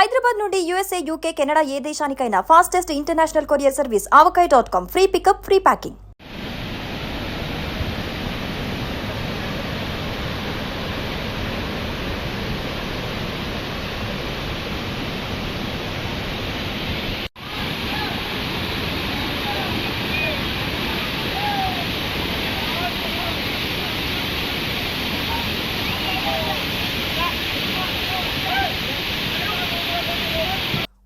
హైదరాబాద్ నుండి USA, UK, Canada ఏ దేశానికైనా fastest international courier service avocai.com. Free pickup, free packing.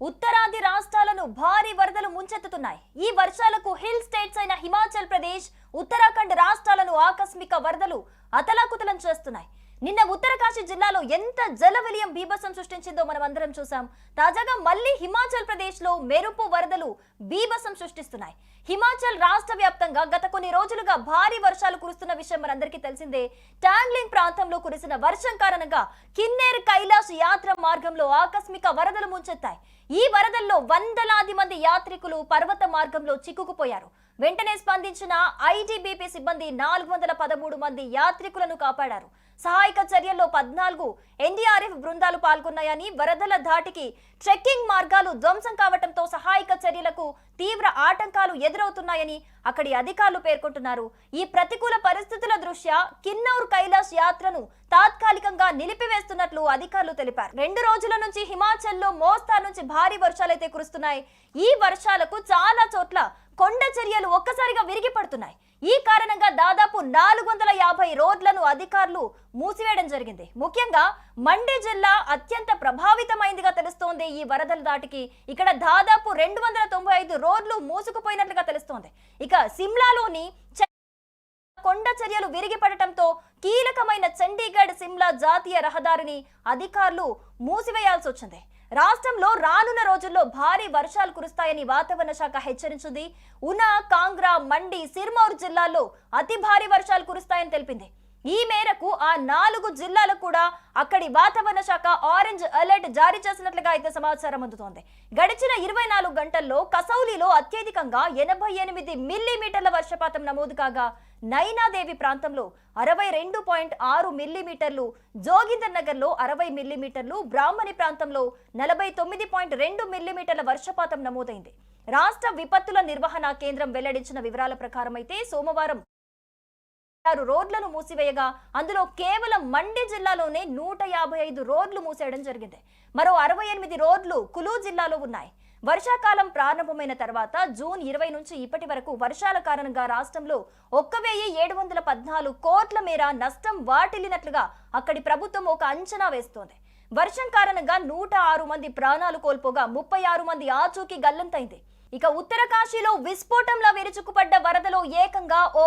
ఉత్తరాది రాష్ట్రాలను భారీ వరదలు ముంచెత్తుతున్నాయి. ఈ వర్షాలకు హిల్ స్టేట్స్ అయిన హిమాచల్ ప్రదేశ్, ఉత్తరాఖండ్ రాష్ట్రాలను ఆకస్మిక వరదలు అతలాకుతలం చేస్తున్నాయి. నిన్న ఉత్తరకాశీ జిల్లాలో ఎంత జలవిలయం బీభత్సం సృష్టించిందో మనం అందరం చూసాం. తాజాగా మళ్లీ హిమాచల్ ప్రదేశ్ లో మెరుపు వరదలు బీభత్సం సృష్టిస్తున్నాయి. హిమాచల్ రాష్ట్ర వ్యాప్తంగా గత కొన్ని రోజులుగా భారీ వర్షాలు కురుస్తున్న విషయం మనందరికీ తెలిసిందే. టాంగ్లింగ్ ప్రాంతంలో కురిసిన వర్షం కారణంగా కిన్నెర్ కైలాష్ యాత్ర మార్గంలో ఆకస్మిక వరదలు ముంచెత్తాయి. ఈ వరదల్లో వందలాది మంది యాత్రికులు పర్వత మార్గంలో చిక్కుకుపోయారు. వెంటనే స్పందించిన ఐటీబీపీ సిబ్బంది 413 మంది యాత్రికులను కాపాడారు. సహాయక చర్యల్లో 14 ఎన్డీఆర్ఎఫ్ బృందాలు పాల్గొన్నాయని, వరదల ధాటికి ట్రెక్కింగ్ మార్గాలు ధ్వంసం కావడంతో సహాయక చర్యలకు తీవ్ర ఆటంకాలు ఎదురవుతున్నాయని అక్కడి అధికారులు పేర్కొంటున్నారు. ఈ ప్రతికూల పరిస్థితుల దృష్ట్యా కిన్నౌర్ కైలాష్ యాత్రను తాత్కాలికంగా నిలిపివేస్తున్నట్లు అధికారులు తెలిపారు. 2 రోజుల నుంచి హిమాచల్లో మోస్తారు నుంచి భారీ వర్షాలైతే కురుస్తున్నాయి. ఈ వర్షాలకు చాలా చోట్ల కొండ చర్యలు ఒక్కసారిగా విరిగి పడుతున్నాయి. ఈ కారణంగా దాదాపు 450 రోడ్లను అధికారులు మూసివేయడం జరిగింది. ముఖ్యంగా మండి జిల్లా అత్యంత ప్రభావితమైందిగా తెలుస్తోంది. ఈ వరదల దాటికి ఇక్కడ దాదాపు 295 రోడ్లు మూసుకుపోయినట్లుగా తెలుస్తోంది. ఇక సిమ్లాలోని కొండ చర్యలు విరిగిపడటంతో కీలకమైన చండీగఢ్ సిమ్లా జాతీయ రహదారిని అధికారులు మూసివేయాల్సి వచ్చింది. రాష్ట్రంలో రానున్న రోజుల్లో భారీ వర్షాలు కురుస్తాయని వాతావరణ శాఖ హెచ్చరించింది. ఉనా, కాంగ్రా, మండి, సిర్మౌర్ జిల్లాల్లో అతి భారీ వర్షాలు కురుస్తాయని తెలిపింది. ఈ మేరకు ఆ 4 జిల్లాలకు కూడా అక్కడి వాతావరణ శాఖ ఆరెంజ్ అలర్ట్ జారీ చేసినట్లుగా అయితే సమాచారం అందుతోంది. గడిచిన 24 గంటల్లో కసౌలీలో అత్యధికంగా 88 మిల్లీమీటర్ల వర్షపాతం నమోదు కాగా, నైనాదేవి ప్రాంతంలో 62.6 మిల్లీమీటర్లు, జోగిందర్ నగర్ లో 60 మిల్లీమీటర్లు, బ్రాహ్మణి ప్రాంతంలో 49.2 మిల్లీమీటర్ల వర్షపాతం నమోదైంది. రాష్ట్ర విపత్తుల నిర్వహణ కేంద్రం వెల్లడించిన వివరాల ప్రకారం అయితే సోమవారం 6 రోడ్లను మూసివేయగా, అందులో కేవలం మండి జిల్లాలోనే 155 రోడ్లు మూసేయడం జరిగింది. మరో 68 రోడ్లు కులు జిల్లాలో ఉన్నాయి. వర్షాకాలం ప్రారంభమైన తర్వాత జూన్ 20 నుంచి ఇప్పటి వరకు వర్షాల కారణంగా రాష్ట్రంలో 1714 కోట్ల మేర నష్టం వాటిల్లినట్లుగా అక్కడి ప్రభుత్వం ఒక అంచనా వేస్తోంది. వర్షం కారణంగా 106 మంది ప్రాణాలు కోల్పోగా 36 మంది ఆచూకీ గల్లంతైంది. ఇక ఉత్తరకాశీలో విస్ఫోటంలా విరుచుకుపడ్డ వరదలో ఏకంగా ఓ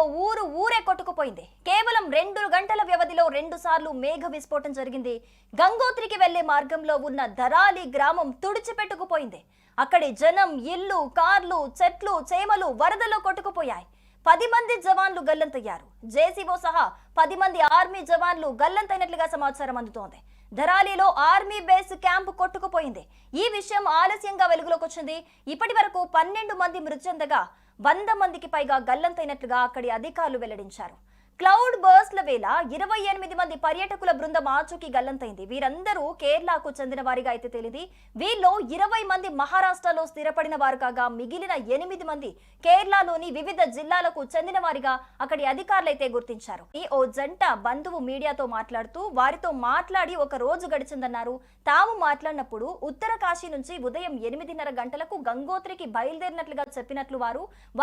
ఊరే కొట్టుకుపోయింది. కేవలం 2 గంటల వ్యవధిలో 2 సార్లు మేఘ విస్ఫోటం జరిగింది. గంగోత్రికి వెళ్లే మార్గంలో ఉన్న ధరాలి గ్రామం తుడిచిపెట్టుకుపోయింది. అక్కడి జనం, ఇల్లు, కార్లు, చెట్లు, చేమలు వరదలో కొట్టుకుపోయాయి. 10 మంది జవాన్లు గల్లంతయ్యారు. జేసీఓ సహా 10 మంది ఆర్మీ జవాన్లు గల్లంతైనట్లుగా సమాచారం అందుతోంది. ధరాలిలో ఆర్మీ బేస్ క్యాంపు కొట్టుకుపోయింది. ఈ విషయం ఆలస్యంగా వెలుగులోకి వచ్చింది. ఇప్పటి వరకు 12 మంది మృతి చెందగా 100 మందికి పైగా గల్లంతైనట్లుగా అక్కడి అధికారులు వెల్లడించారు. క్లౌడ్ బర్స్ల వేళ 28 మంది పర్యాటకుల బృందం ఆచూకీ గల్లంతైంది. వీరందరూ కేరళకు చెందిన వారిగా అయితే తేలింది. వీళ్ళలో 20 మంది మహారాష్ట్రలో స్థిరపడిన వారు కాగా, మిగిలిన 8 మంది కేరళలోని వివిధ జిల్లాలకు చెందిన వారిగా అక్కడి అధికారులు అయితే గుర్తించారు. ఓ జంట బంధువు మీడియాతో మాట్లాడుతూ వారితో మాట్లాడి 1 రోజు గడిచిందన్నారు. తాము మాట్లాడినప్పుడు ఉత్తరకాశీ నుంచి ఉదయం 8:30 గంటలకు గంగోత్రికి బయలుదేరినట్లుగా చెప్పినట్లు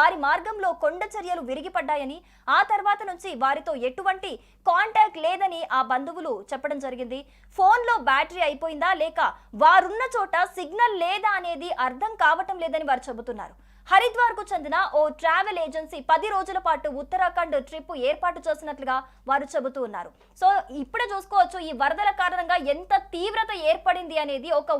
వారి మార్గంలో కొండ చర్యలు విరిగిపడ్డాయని, ఆ తర్వాత నుంచి వారితో ఎటువంటి కాంటాక్ట్ లేదని ఆ బంధువులు చెప్పడం జరిగింది. ఫోన్లో బ్యాటరీ అయిపోయిందా లేక వారున్న చోట సిగ్నల్ లేదా అనేది అర్థం కావటం లేదని వారు చెబుతున్నారు. హరిద్వార్ కు చెందిన ఓ ట్రావెల్ ఏజెన్సీ 10 రోజుల పాటు ఉత్తరాఖండ్ ట్రిప్ ఏర్పాటు చేసినట్లుగా వారు చెబుతూ ఉన్నారు. సో ఇప్పుడే చూసుకోవచ్చు ఈ వరదల కారణంగా ఎంత తీవ్రత ఏర్పడింది అనేది. ఒక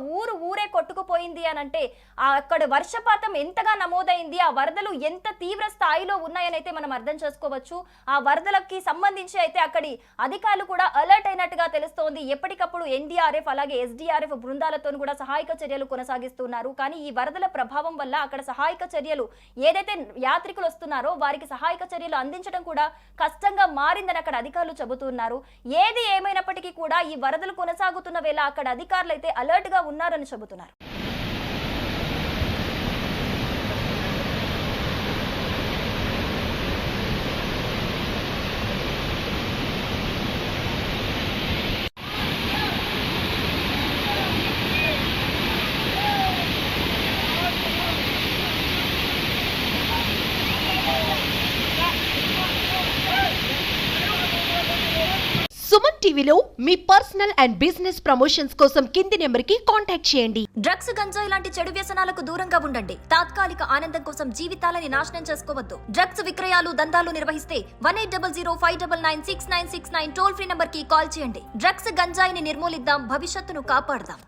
ఊరే కొట్టుకుపోయింది అని అంటే అక్కడ వర్షపాతం ఎంతగా నమోదైంది, ఆ వరదలు ఎంత తీవ్ర స్థాయిలో ఉన్నాయని అయితే మనం అర్థం చేసుకోవచ్చు. ఆ వరదలకి సంబంధించి అయితే అక్కడి అధికారులు కూడా అలర్ట్ అయినట్టుగా తెలుస్తోంది. ఎప్పటికప్పుడు ఎన్డీఆర్ఎఫ్ అలాగే ఎస్డీఆర్ఎఫ్ బృందాలతో కూడా సహాయక చర్యలు కొనసాగిస్తున్నారు. కానీ ఈ వరదల ప్రభావం వల్ల అక్కడ సహాయక చర్యలు ఏదైతే యాత్రికులు వస్తున్నారో వారికి సహాయక చర్యలు అందించడం కూడా కష్టంగా మారిందని అక్కడ అధికారులు చెబుతున్నారు. ఏది ఏమైనప్పటికీ కూడా ఈ వరదలు కొనసాగుతున్న వేళ అక్కడ అధికారులు అయితే అలర్ట్ గా ఉన్నారని చెబుతున్నారు. సుమన్ టీవీలో మీ పర్సనల్ అండ్ బిజినెస్ ప్రమోషన్స్ కోసం కింది నెంబర్కి కాంటాక్ట్ చేయండి. డ్రగ్స్, గంజాయి లాంటి చెడు వ్యసనాలకు దూరంగా ఉండండి. తాత్కాలిక ఆనందం కోసం జీవితాలని నాశనం చేసుకోవద్దు. డ్రగ్స్ విక్రయాలు, దందాలు నిర్వహిస్తే 1800-599-6969 టోల్ ఫ్రీ నంబర్ కి కాల్ చేయండి. డ్రగ్స్, గంజాయిని నిర్మూలిద్దాం, భవిష్యత్తును కాపాడదాం.